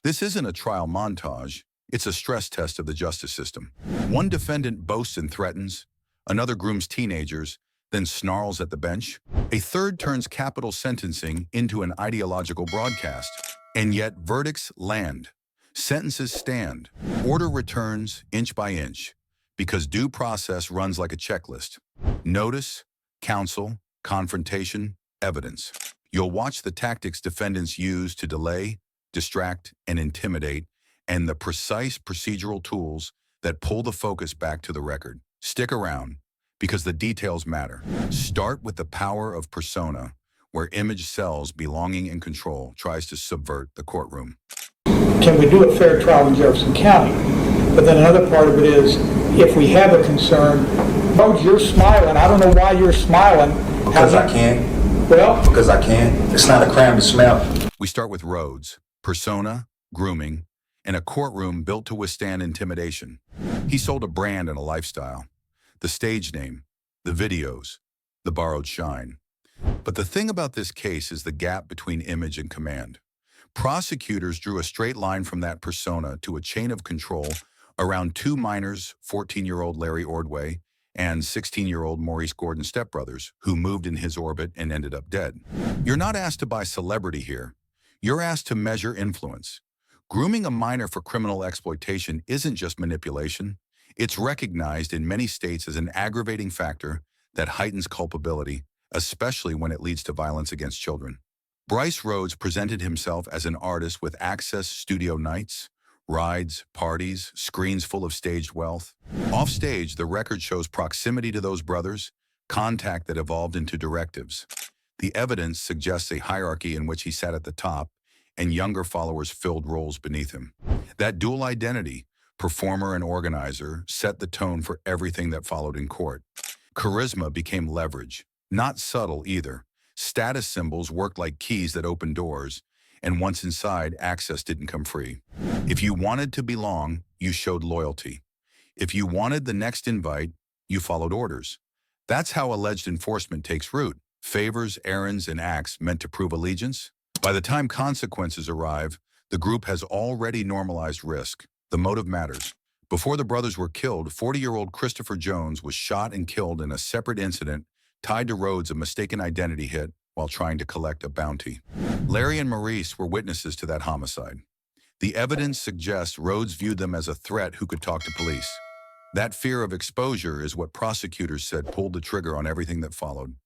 This isn't a trial montage, it's a stress test of the justice system. One defendant boasts and threatens, another grooms teenagers, then snarls at the bench. A third turns capital sentencing into an ideological broadcast. And yet verdicts land, sentences stand, order returns inch by inch, because due process runs like a checklist. Notice, counsel, confrontation, evidence. You'll watch the tactics defendants use to delay, distract, and intimidate, and the precise procedural tools that pull the focus back to the record. Stick around, because the details matter. Start with the power of persona, where image sells belonging and control tries to subvert the courtroom. Can we do a fair trial in Jefferson County? But then another part of it is, if we have a concern, oh, you're smiling. I don't know why you're smiling. Because I can. Well, because I can. It's not a crime to smile. We start with Rhodes, persona, grooming, and a courtroom built to withstand intimidation. He sold a brand and a lifestyle, the stage name, the videos, the borrowed shine. But the thing about this case is the gap between image and command. Prosecutors drew a straight line from that persona to a chain of control around two minors, 14-year-old Larry Ordway and 16-year-old Maurice Gordon stepbrothers, who moved in his orbit and ended up dead. You're not asked to buy celebrity here. You're asked to measure influence. Grooming a minor for criminal exploitation isn't just manipulation. It's recognized in many states as an aggravating factor that heightens culpability, especially when it leads to violence against children. Bryce Rhodes presented himself as an artist with access studio nights, rides, parties, screens full of staged wealth. Offstage, the record shows proximity to those brothers, contact that evolved into directives. The evidence suggests a hierarchy in which he sat at the top and younger followers filled roles beneath him. That dual identity, performer and organizer, set the tone for everything that followed in court. Charisma became leverage, not subtle either. Status symbols worked like keys that opened doors, and once inside, access didn't come free. If you wanted to belong, you showed loyalty. If you wanted the next invite, you followed orders. That's how alleged enforcement takes root. Favors, errands, and acts meant to prove allegiance. By the time consequences arrive, the group has already normalized risk. The motive matters. Before the brothers were killed, 40-year-old Christopher Jones was shot and killed in a separate incident tied to Rhodes' a mistaken identity hit while trying to collect a bounty. Larry and Maurice were witnesses to that homicide. The evidence suggests Rhodes viewed them as a threat who could talk to police. That fear of exposure is what prosecutors said pulled the trigger on everything that followed.